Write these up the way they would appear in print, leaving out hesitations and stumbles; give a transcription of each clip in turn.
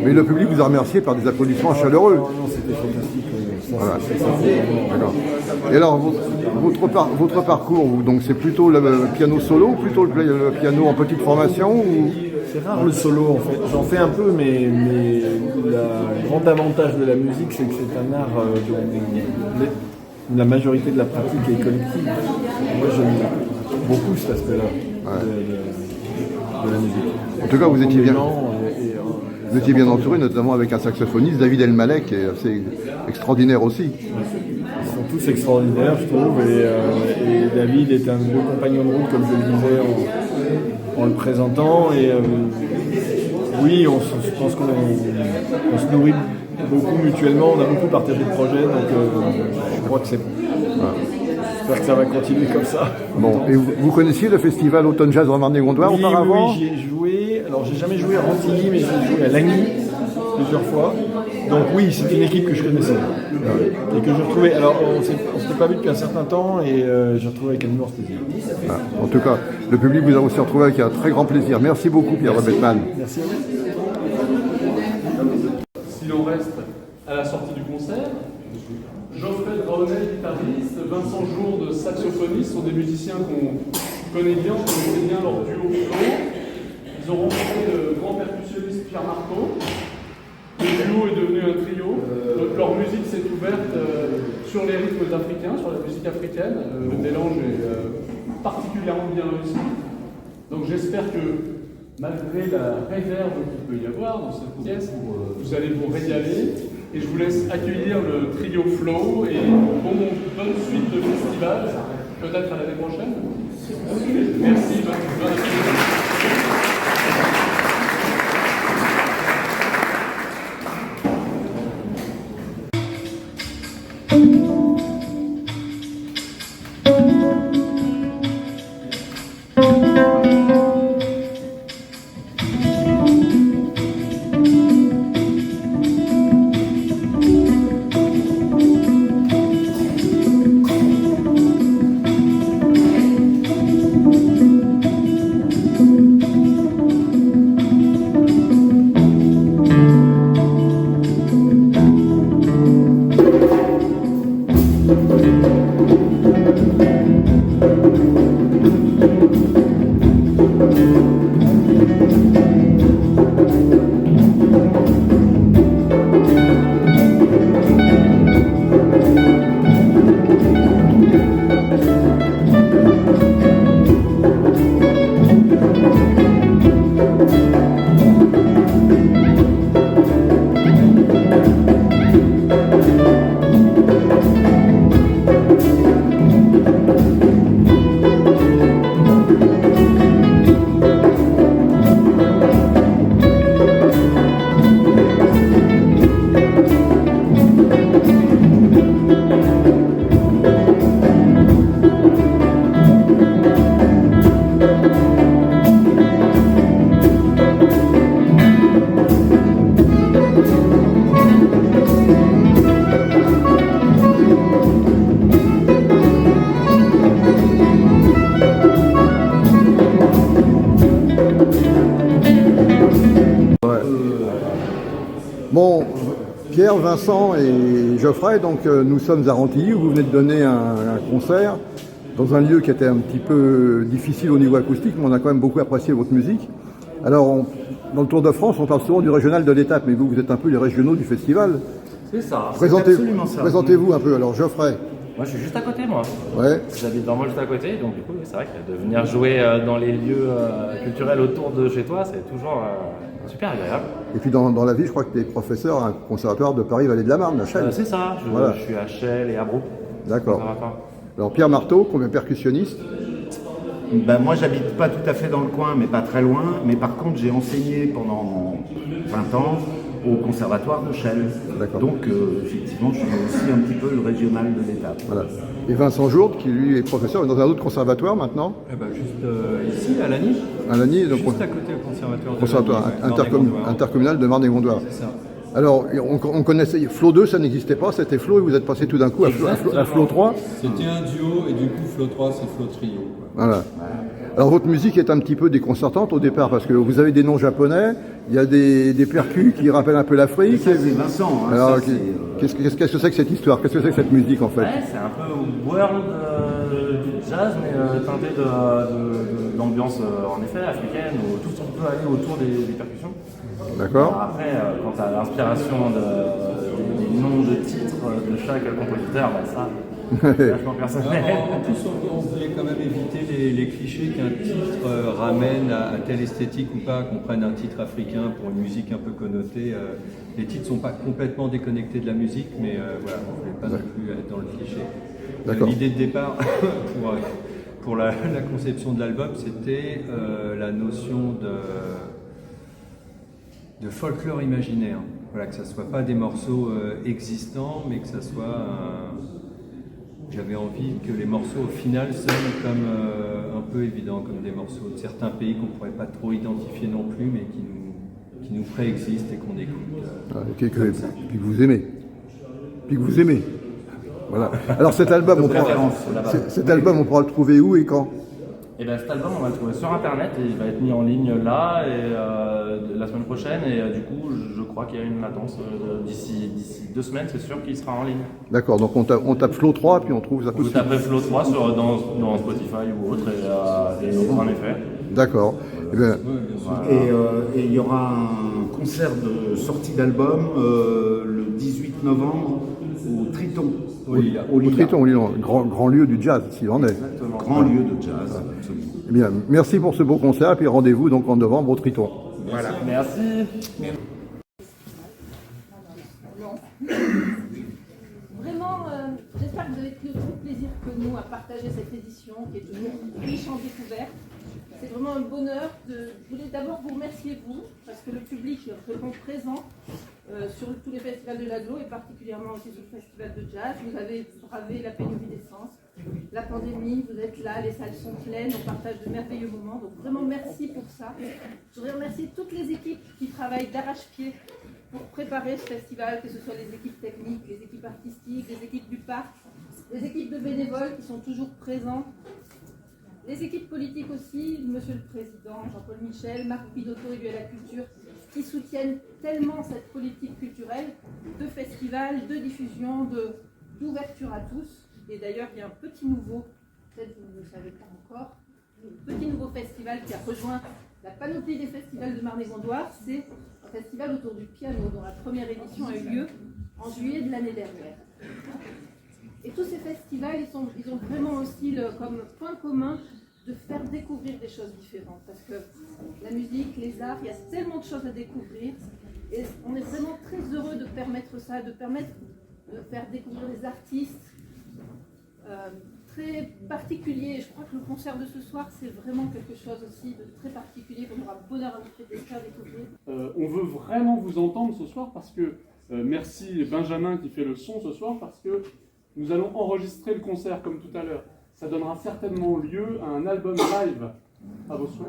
Mais le public vous a remercié par des applaudissements chaleureux. Non, c'était fantastique. Voilà. D'accord. Et alors, votre parcours, donc c'est plutôt le piano solo ou plutôt le piano en petite formation ou... C'est rare le solo en fait. J'en fais un peu, mais le grand avantage de la musique, c'est que c'est un art dont la majorité de la pratique est collective. Moi, j'aime beaucoup cet aspect-là de la musique. En tout cas, vous étiez bien entouré, notamment avec un saxophoniste, David Elmaleh, qui est assez extraordinaire aussi. Ils sont tous extraordinaires, je trouve, et David est un beau compagnon de route, comme je le disais en le présentant. Et oui, je pense qu'on se nourrit beaucoup mutuellement, on a beaucoup partagé de projets, donc je crois que c'est... J'espère que ça va continuer comme ça. Bon, et vous connaissiez le festival Automne Jazz en Marne-et-Gondoire auparavant? Oui, j'y ai joué. Alors, j'ai jamais joué à Rantilly, mais j'ai joué à Lagny plusieurs fois. Donc oui, c'est une équipe que je connaissais et que j'ai retrouvée. Alors, on ne s'était pas vu depuis un certain temps et j'ai retrouvé avec un immense plaisir. En tout cas, le public vous a aussi retrouvé avec un très grand plaisir. Merci beaucoup, Pierre Rebetman. Merci à vous. Si l'on reste à la sortie du concert, Geoffrey Draonet, guitariste, Vincent Jourde, saxophoniste, sont des musiciens qu'on connaît bien, on connaît bien leur duo Flo. Ils ont rencontré le grand percussionniste Pierre Marteau. Le duo est devenu un trio. Leur musique s'est ouverte sur les rythmes africains, sur la musique africaine. Le mélange est particulièrement bien réussi. Donc j'espère que malgré la réverbe qu'il peut y avoir dans cette pièce, vous allez vous régaler. Et je vous laisse accueillir le trio Flow et bonne suite de festival, peut-être à l'année prochaine. Merci, bonne Bon, Pierre, Vincent et Geoffrey, donc nous sommes à Rantilly où vous venez de donner un concert dans un lieu qui était un petit peu difficile au niveau acoustique, mais on a quand même beaucoup apprécié votre musique. Alors, dans le Tour de France, on parle souvent du régional de l'étape, mais vous êtes un peu les régionaux du festival. C'est ça, c'est absolument ça. Présentez-vous un peu. Alors, Geoffrey. Moi, je suis juste à côté, moi. Ouais. J'habite vraiment juste à côté, donc du coup, c'est vrai que de venir jouer dans les lieux culturels autour de chez toi, c'est toujours super agréable. Et puis dans la vie, je crois que tu es professeur à un conservatoire de Paris-Vallée de la Marne, à Chelles. C'est ça, je suis à Chelles et à Brou. D'accord. Alors Pierre Marteau, combien percussionniste? Ben, moi, j'habite pas tout à fait dans le coin, mais pas très loin. Mais par contre, j'ai enseigné pendant 20 ans au conservatoire de Chelles. Donc, effectivement, je suis aussi un petit peu le régional de l'étape. Voilà. Et Vincent Jourde, qui lui est professeur dans un autre conservatoire maintenant? Juste ici, à Lagny. À Lagny, donc juste à côté au conservatoire intercommunal de Marne-et-Gondoire. C'est ça. Alors, on connaissait, Flo 2, ça n'existait pas, c'était Flo, et vous êtes passé tout d'un coup à Flo 3. C'était un duo, et du coup, Flo 3, c'est Flo Trio. Voilà. Alors votre musique est un petit peu déconcertante au départ parce que vous avez des noms japonais, il y a des percus qui rappellent un peu l'Afrique. Ça, c'est Vincent. Hein, alors, ça, qu'est-ce que c'est que cette histoire? Qu'est-ce que c'est que cette musique en fait? Ouais, c'est un peu world du jazz, mais teinté d'ambiance en effet africaine, où tout ce qui peut aller autour des percussions. D'accord. Après, quant à l'inspiration des noms de titres de chaque compositeur, bah, ça, c'est vachement personnel. En plus, on voulait quand même éviter les clichés qu'un titre ramène à telle esthétique ou pas, qu'on prenne un titre africain pour une musique un peu connotée. Les titres ne sont pas complètement déconnectés de la musique, mais voilà, on ne voulait pas non plus être dans le cliché. L'idée de départ pour la conception de l'album, c'était la notion de folklore imaginaire. Voilà, que ça ne soit pas des morceaux existants, mais que ça soit J'avais envie que les morceaux au final sonnent comme un peu évidents, comme des morceaux de certains pays qu'on ne pourrait pas trop identifier non plus, mais qui nous préexistent et qu'on écoute. Puis que vous aimez. Puis que vous aimez. Voilà. Alors cet album, on pourra le trouver où et quand? Et bien cet album, on va le trouver sur internet et il va être mis en ligne là et la semaine prochaine. Et du coup, je crois qu'il y a une latence d'ici 2 semaines, c'est sûr qu'il sera en ligne. D'accord, donc on tape Flow 3 puis on trouve ça tout de Vous suite. tapez Flow 3 dans Spotify ou autre et en effet. D'accord. Eh bien, Et il y aura un concert de sortie d'album le 18 novembre au Triton. Au Triton, au Lille, grand lieu du jazz, s'il en est. Exactement. Grand lieu de jazz, absolument. Eh bien, merci pour ce beau concert, et puis rendez-vous donc en novembre au Triton. Voilà. Merci. Vraiment, j'espère que vous avez pris autant de plaisir que nous à partager cette édition qui est toujours riche en découvertes. C'est vraiment un bonheur. Je voulais d'abord vous remercier, vous, parce que le public est vraiment présent sur tous les festivals de l'Aglo et particulièrement aussi sur le festival de jazz. Vous avez bravé la pénurie d'essence, la pandémie, vous êtes là, les salles sont pleines, on partage de merveilleux moments. Donc vraiment merci pour ça. Je voudrais remercier toutes les équipes qui travaillent d'arrache-pied pour préparer ce festival, que ce soit les équipes techniques, les équipes artistiques, les équipes du parc, les équipes de bénévoles qui sont toujours présents, les équipes politiques aussi, Monsieur le Président, Jean-Paul Michel, Marc Pidotto et la Culture, qui soutiennent tellement cette politique culturelle de festival, de diffusion, d'ouverture à tous. Et d'ailleurs, il y a un petit nouveau, peut-être vous ne le savez pas encore, un petit nouveau festival qui a rejoint la panoplie des festivals de Marne-et-Gondoire. C'est un festival autour du piano, dont la première édition a eu lieu en juillet de l'année dernière. Et tous ces festivals, ils ont vraiment aussi comme point commun de faire découvrir des choses différentes. Parce que la musique, les arts, il y a tellement de choses à découvrir. Et on est vraiment très heureux de permettre ça, de faire découvrir des artistes très particuliers. Je crois que le concert de ce soir, c'est vraiment quelque chose aussi de très particulier qu'on aura bonheur à vous faire découvrir. On veut vraiment vous entendre ce soir parce que, merci Benjamin qui fait le son ce soir, parce que nous allons enregistrer le concert comme tout à l'heure. Ça donnera certainement lieu à un album live, à vos souhaits,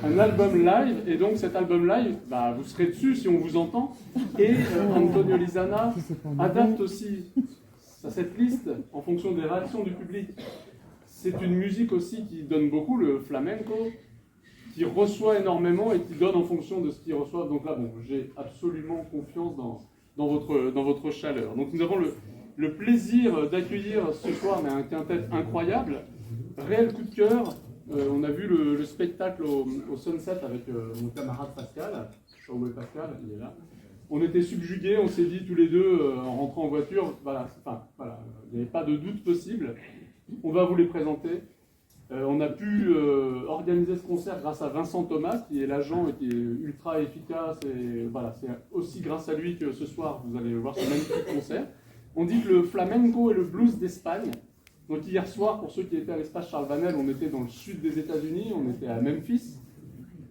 un album live, et donc cet album live, vous serez dessus si on vous entend, et Antonio Lizana adapte aussi cette liste en fonction des réactions du public. C'est une musique aussi qui donne beaucoup, le flamenco, qui reçoit énormément et qui donne en fonction de ce qu'il reçoit. Donc là, j'ai absolument confiance dans votre chaleur. Donc nous avons le plaisir d'accueillir ce soir un quintet incroyable, réel coup de cœur. On a vu le spectacle au Sunset avec mon camarade Pascal. Où est Pascal? Il est là. On était subjugués, on s'est dit tous les deux en rentrant en voiture, il n'y avait pas de doute possible. On va vous les présenter. On a pu organiser ce concert grâce à Vincent Thomas, qui est l'agent et qui est ultra efficace. Et c'est aussi grâce à lui que ce soir, vous allez voir ce magnifique concert. On dit que le flamenco est le blues d'Espagne. Donc hier soir, pour ceux qui étaient à l'espace Charles Vanel, on était dans le sud des États-Unis, on était à Memphis.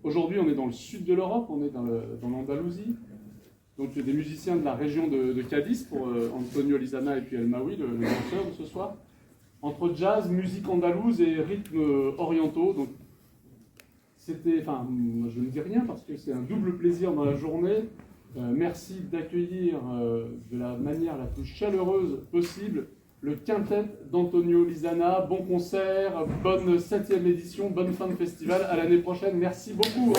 Aujourd'hui, on est dans le sud de l'Europe, on est dans l'Andalousie. Donc il y a des musiciens de la région de Cadiz, pour Antonio Lizana et puis El Maoui, le danseur de ce soir. Entre jazz, musique andalouse et rythmes orientaux. Donc moi je ne dis rien parce que c'est un double plaisir dans la journée. Merci d'accueillir de la manière la plus chaleureuse possible le quintet d'Antonio Lizana. Bon concert, bonne 7e édition, bonne fin de festival. À l'année prochaine. Merci beaucoup.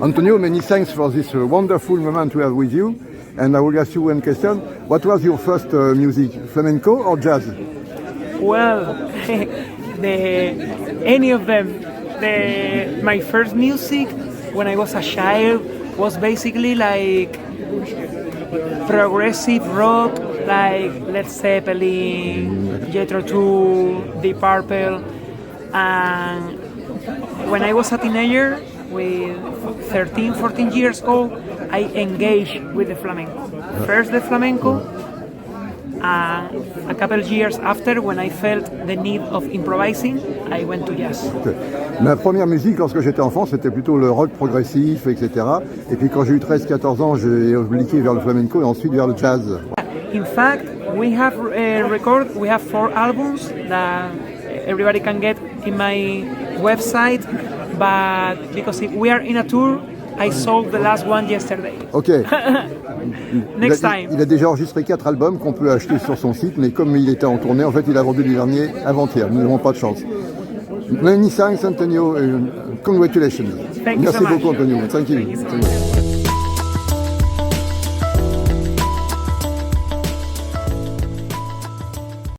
Antonio, many thanks for this wonderful moment we have with you. And I will ask you one question. What was your first music, flamenco or jazz? Well, any of them. My first music when I was a child was basically like progressive rock, like Led Zeppelin, Jethro Tull, Deep Purple. And when I was a teenager, with 13, 14 years old, I engaged with the flamenco. First the flamenco, And a couple years after, when I felt the need of improvising, I went to jazz. Okay. Ma première musique, lorsque j'étais enfant, c'était plutôt le rock progressif, etc. Et puis quand j'ai eu 13-14 ans, j'ai obliqué vers le flamenco et ensuite vers le jazz. In fact, we have 4 albums that everybody can get in my website, but because we are in a tour, I sold the last one yesterday. Ok. Next time. Il a déjà enregistré 4 albums qu'on peut acheter sur son site, mais comme il était en tournée, en fait, il a vendu les derniers avant-hier. Nous n'avons pas de chance. Many thanks, Antonio. Congratulations. Thank you so Merci much. beaucoup, Antonio. Thank you. Thank you so much.